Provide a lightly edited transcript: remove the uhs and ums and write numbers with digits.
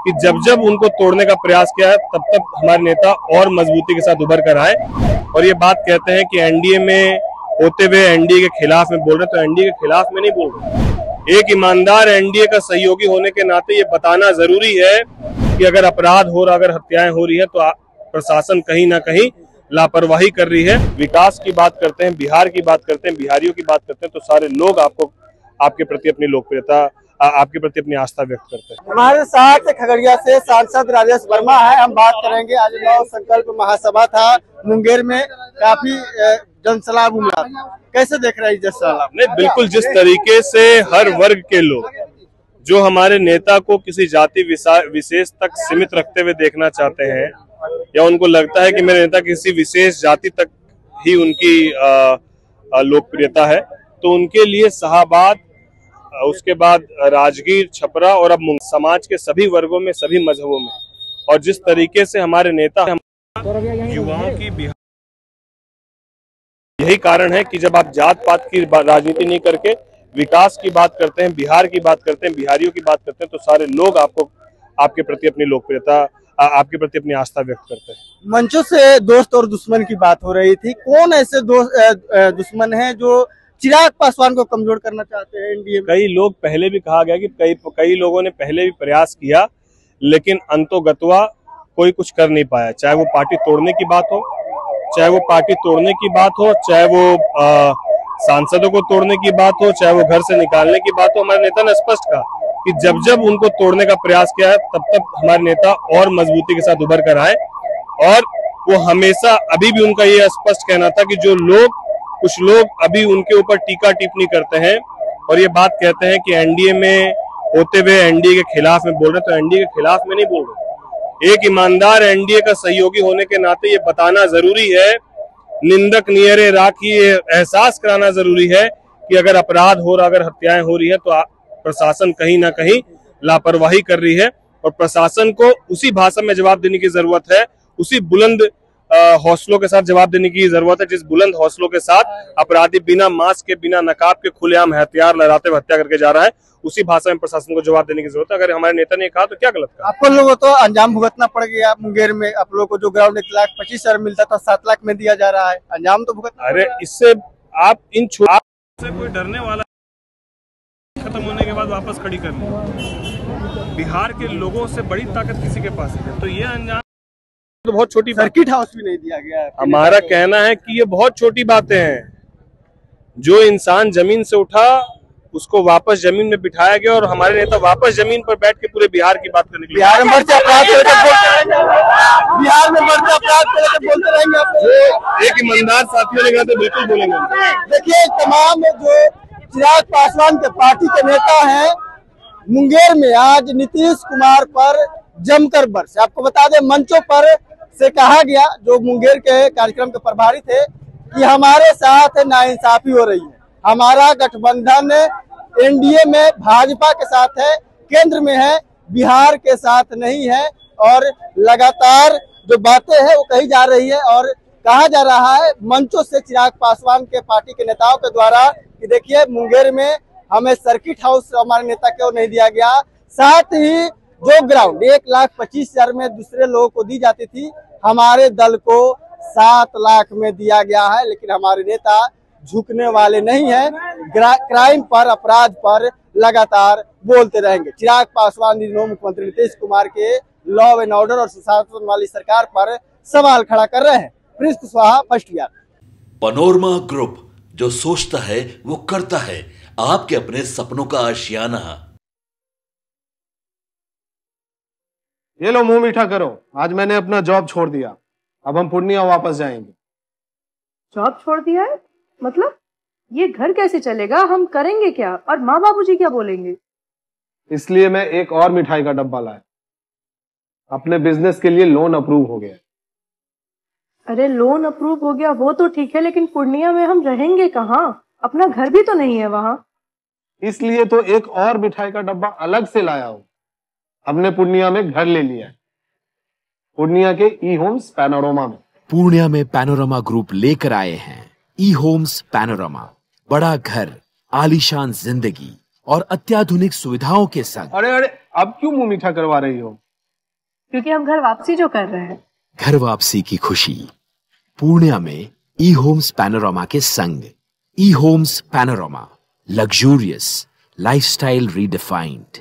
कि जब जब उनको तोड़ने का प्रयास किया है तब तब हमारे नेता और मजबूती के साथ उभर कर आए और ये बात कहते हैं कि एनडीए में होते हुए एनडीए के खिलाफ में बोल रहे, तो एनडीए के खिलाफ में नहीं बोल रहे। एक ईमानदार एनडीए का सहयोगी होने के नाते ये बताना जरूरी है कि अगर अपराध हो रहा, अगर हत्याएं हो रही है तो प्रशासन कहीं ना कहीं लापरवाही कर रही है। विकास की बात करते हैं, बिहार की बात करते हैं, बिहारियों की बात करते हैं तो सारे लोग आपके प्रति अपनी लोकप्रियता, आपके प्रति अपनी आस्था व्यक्त करते हैं। हमारे साथ खगड़िया से सांसद राजेश वर्मा है। हम बात करेंगे, आज नव संकल्प महासभा था मुंगेर में, काफी जनसैलाब उमड़ा, कैसे देख रहे हैं जनसैलाब? नहीं, बिल्कुल जिस तरीके से हर वर्ग के लोग जो हमारे नेता को किसी जाति विशेष तक सीमित रखते हुए देखना चाहते हैं या उनको लगता है कि मेरे नेता किसी विशेष जाति तक ही उनकी लोकप्रियता है, तो उनके लिए शाहाबाद, उसके बाद राजगीर, छपरा और अब समाज के सभी वर्गों में, सभी मजहबों में, और जिस तरीके से हमारे नेता युवाओं की बिहार, यही कारण है कि जब आप जात पात की राजनीति नहीं करके विकास की बात करते हैं, बिहार की बात करते हैं, बिहारियों की बात करते हैं तो सारे लोग आपके प्रति अपनी लोकप्रियता, आपके प्रति अपनी आस्था व्यक्त करते हैं। मंचों से दोस्त और दुश्मन की बात हो रही थी, कौन ऐसे दुश्मन हैं जो चिराग पासवान को कमजोर करना चाहते हैं एनडीए में? कई लोग पहले भी कहा गया कि कई लोगों ने पहले भी प्रयास किया, लेकिन अंतोगत्वा कोई कुछ कर नहीं पाया। चाहे वो पार्टी तोड़ने की बात हो, चाहे वो सांसदों को तोड़ने की बात हो, चाहे वो घर से निकालने की बात हो, हमारे नेता ने स्पष्ट कहा कि जब जब उनको तोड़ने का प्रयास किया है तब तब हमारे नेता और मजबूती के साथ उभर कर आए। और वो हमेशा, अभी भी उनका ये स्पष्ट कहना था कि कुछ लोग अभी उनके ऊपर टीका टिप्पणी करते हैं और ये बात कहते हैं कि एनडीए में होते हुए एनडीए के खिलाफ में बोल रहे, तो एनडीए के खिलाफ में नहीं बोल रहे। एक ईमानदार एनडीए का सहयोगी होने के नाते ये बताना जरूरी है, निंदक नियरे राखी, एहसास कराना जरूरी है कि अगर अपराध हो रहा, अगर हत्याएं हो रही है तो प्रशासन कहीं ना कहीं लापरवाही कर रही है और प्रशासन को उसी भाषा में जवाब देने की जरूरत है, उसी बुलंद हौसलों के साथ जवाब देने की जरूरत है जिस बुलंद हौसलों के साथ अपराधी बिना मास्क के, बिना नकाब के खुलेआम हथियार लहराते हुए हत्या करके जा रहा है। उसी भाषा में प्रशासन को जवाब देने की जरूरत है। अगर हमारे नेता ने कहा तो क्या गलत कहा? आपको लोगों तो अंजाम भुगतना पड़ गया मुंगेर में। आप लोगों को जो ग्राउंड 1,25,000 मिलता था 7 लाख में दिया जा रहा है, अंजाम तो भुगतना। अरे इससे आप से कोई डरने वाला खत्म होने के बाद वापस खड़ी कर ली। बिहार के लोगों से बड़ी ताकत किसी के पास है, तो ये अंजाम तो बहुत छोटी, सर्किट हाउस भी नहीं दिया गया है। हमारा कहना है कि ये बहुत छोटी बातें हैं। जो इंसान जमीन से उठा उसको वापस जमीन में बिठाया गया और हमारे नेता वापस जमीन पर बैठ के पूरे बिहार की बात करने के लिए, बिहार में बढ़ते अपराध को लेकर बोलते रहेंगे। एक ईमानदार साथियों ने कहा तो बिल्कुल बोलेंगे। देखिए, तमाम जो चिराग पासवान के पार्टी के नेता हैं मुंगेर में आज नीतीश कुमार पर जमकर बरसे। आपको बता दें, मंचों पर से कहा गया, जो मुंगेर के कार्यक्रम के प्रभारी थे, कि हमारे साथ नाइंसाफी हो रही है, हमारा गठबंधन एनडीए में भाजपा के साथ है, केंद्र में है, बिहार के साथ नहीं है। और लगातार जो बातें हैं वो कही जा रही है और कहा जा रहा है मंचों से चिराग पासवान के पार्टी के नेताओं के द्वारा कि देखिए, मुंगेर में हमें सर्किट हाउस हमारे नेता को नहीं दिया गया, साथ ही जो ग्राउंड 1,25,000 में दूसरे लोगों को दी जाती थी, हमारे दल को 7 लाख में दिया गया है। लेकिन हमारे नेता झुकने वाले नहीं है, क्राइम पर, अपराध पर लगातार बोलते रहेंगे। चिराग पासवान दिनों मुख्यमंत्री नीतीश कुमार के लॉ एंड ऑर्डर और सुशासन वाली सरकार पर सवाल खड़ा कर रहे हैं। Prince Kushwaha, first Bihar. Panorama group, जो सोचता है वो करता है, आपके अपने सपनों का आशियाना। ये लो, मुंह मीठा करो, आज मैंने अपना जॉब छोड़ दिया, अब हम पूर्णिया वापस जाएंगे। जॉब छोड़ दिया है? मतलब ये घर कैसे चलेगा, हम करेंगे क्या, और माँ बाबूजी क्या बोलेंगे? इसलिए मैं एक और मिठाई का डब्बा लाया, अपने बिजनेस के लिए लोन अप्रूव हो गया। अरे लोन अप्रूव हो गया वो तो ठीक है, लेकिन पूर्णिया में हम रहेंगे कहाँ? अपना घर भी तो नहीं है वहाँ। इसलिए तो एक और मिठाई का डब्बा अलग से लाया हूं। हमने पूर्णिया में घर ले लिया है, पूर्णिया के ई होम्स पैनोरमा में। पूर्णिया में पैनोरमा ग्रुप लेकर आए हैं ई होम्स पैनोरमा। बड़ा घर, आलीशान जिंदगी और अत्याधुनिक सुविधाओं के संग। अरे अब क्यों मुंह मीठा करवा रही हो? क्योंकि हम घर वापसी जो कर रहे हैं। घर वापसी की खुशी पूर्णिया में ई होम्स पैनोरामा के संग। ई homes panorama, luxurious lifestyle redefined.